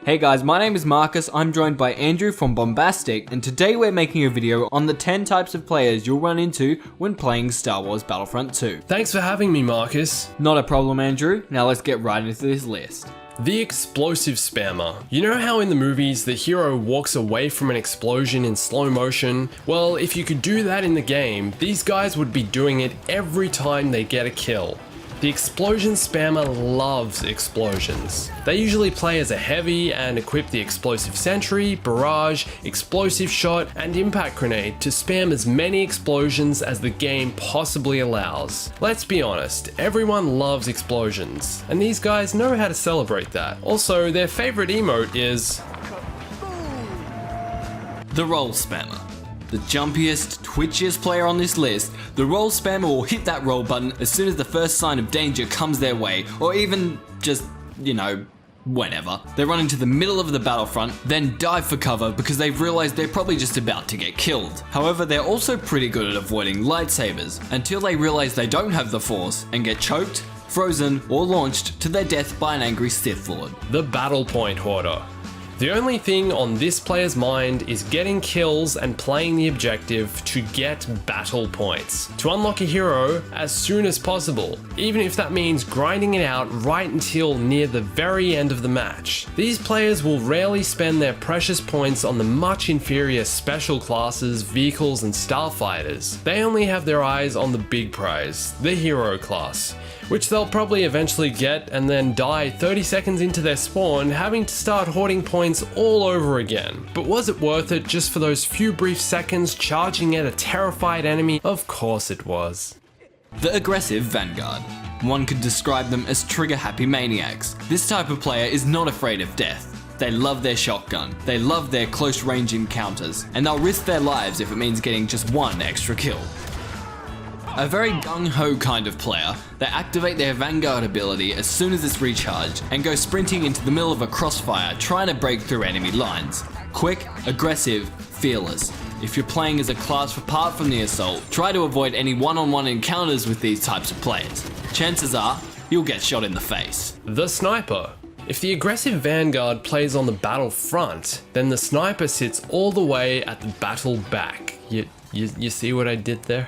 Hey guys, my name is Marcus, I'm joined by Andrew from Bombastic, and today we're making a video on the 10 types of players you'll run into when playing Star Wars Battlefront 2. Thanks for having me, Marcus. Not a problem, Andrew. Now let's get right into this list. The explosive spammer. You know how in the movies the hero walks away from an explosion in slow motion? Well, if you could do that in the game, these guys would be doing it every time they get a kill. The explosion spammer loves explosions. They usually play as a heavy and equip the explosive sentry, barrage, explosive shot, and impact grenade to spam as many explosions as the game possibly allows. Let's be honest, everyone loves explosions, and these guys know how to celebrate that. Also, their favorite emote is The roll spammer. The jumpiest, twitchiest player on this list, the roll spammer will hit that roll button as soon as the first sign of danger comes their way, or even just, whenever. They run into the middle of the battlefront, then dive for cover because they've realized they're probably just about to get killed. However, they're also pretty good at avoiding lightsabers, until they realize they don't have the force and get choked, frozen, or launched to their death by an angry Sith Lord. the Battle Point Hoarder. The only thing on this player's mind is getting kills and playing the objective to get battle points, to unlock a hero as soon as possible, even if that means grinding it out right until near the very end of the match. These players will rarely spend their precious points on the much inferior special classes, vehicles, and starfighters. They only have their eyes on the big prize, the hero class, which they'll probably eventually get and then die 30 seconds into their spawn, having to start hoarding points all over again. But was it worth it just for those few brief seconds charging at a terrified enemy? Of course it was. The aggressive Vanguard. One could describe them as trigger-happy maniacs. This type of player is not afraid of death. They love their shotgun, they love their close-range encounters, and they'll risk their lives if it means getting just one extra kill. A very gung-ho kind of player, they activate their Vanguard ability as soon as it's recharged and go sprinting into the middle of a crossfire trying to break through enemy lines. Quick, aggressive, fearless. If you're playing as a class apart from the assault, try to avoid any one-on-one encounters with these types of players. Chances are, you'll get shot in the face. The sniper. If the aggressive Vanguard plays on the battlefront, then the sniper sits all the way at the battle back. You see what I did there?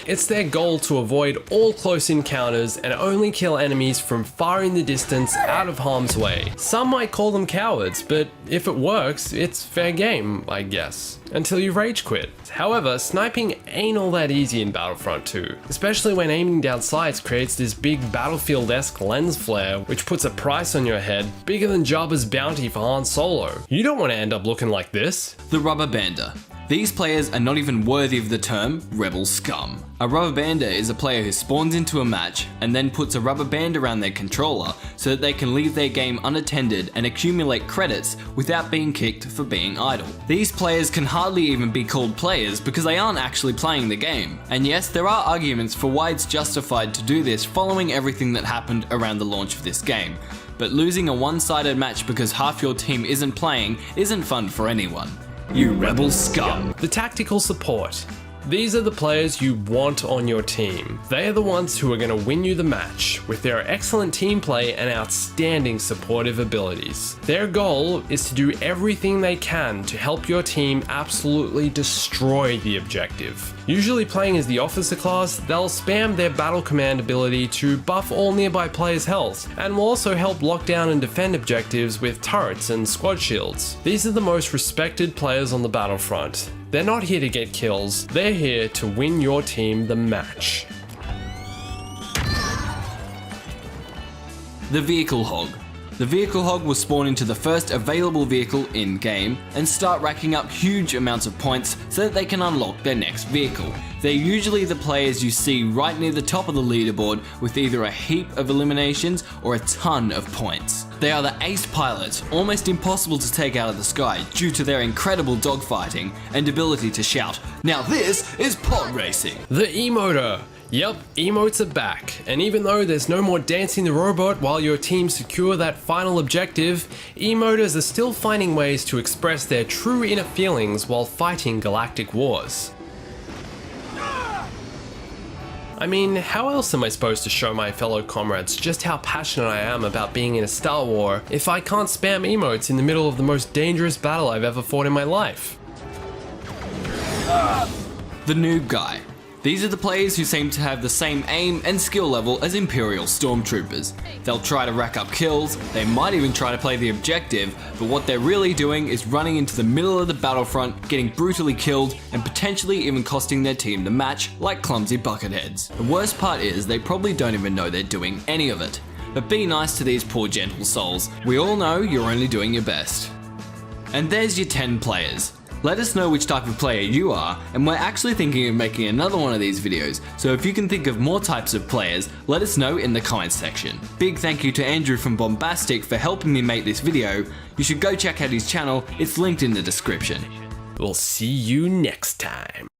It's their goal to avoid all close encounters and only kill enemies from far in the distance out of harm's way. Some might call them cowards, but if it works, it's fair game, I guess. Until you rage quit. However, sniping ain't all that easy in Battlefront 2, especially when aiming down sights creates this big Battlefield-esque lens flare which puts a price on your head bigger than Jabba's bounty for Han Solo. You don't want to end up looking like this. The Rubberbander. These players are not even worthy of the term rebel scum. A rubberbander is a player who spawns into a match and then puts a rubber band around their controller so that they can leave their game unattended and accumulate credits without being kicked for being idle. These players can hardly even be called players because they aren't actually playing the game. And yes, there are arguments for why it's justified to do this following everything that happened around the launch of this game. But losing a one-sided match because half your team isn't playing isn't fun for anyone. You rebel scum. The tactical support. These are the players you want on your team. They are the ones who are going to win you the match with their excellent team play and outstanding supportive abilities. Their goal is to do everything they can to help your team absolutely destroy the objective. Usually playing as the officer class, they'll spam their battle command ability to buff all nearby players' health, and will also help lock down and defend objectives with turrets and squad shields. These are the most respected players on the battlefront. They're not here to get kills, they're here to win your team the match. The Vehicle Hog. The Vehicle Hog will spawn into the first available vehicle in-game and start racking up huge amounts of points so that they can unlock their next vehicle. They're usually the players you see right near the top of the leaderboard with either a heap of eliminations or a ton of points. They are the ace pilots, almost impossible to take out of the sky due to their incredible dogfighting and ability to shout, "Now this is pod racing!" The emoter. Yep, emotes are back, and even though there's no more dancing the robot while your team secure that final objective, emoters are still finding ways to express their true inner feelings while fighting galactic wars. I mean, how else am I supposed to show my fellow comrades just how passionate I am about being in a Star War if I can't spam emotes in the middle of the most dangerous battle I've ever fought in my life? The Noob Guy. These are the players who seem to have the same aim and skill level as Imperial Stormtroopers. They'll try to rack up kills, they might even try to play the objective, but what they're really doing is running into the middle of the battlefront, getting brutally killed, and potentially even costing their team the match like clumsy bucketheads. The worst part is they probably don't even know they're doing any of it. But be nice to these poor gentle souls. We all know you're only doing your best. And there's your 10 players. Let us know which type of player you are, and we're actually thinking of making another one of these videos, so if you can think of more types of players, let us know in the comments section. Big thank you to Andrew from Bombastic for helping me make this video. You should go check out his channel, it's linked in the description. We'll see you next time.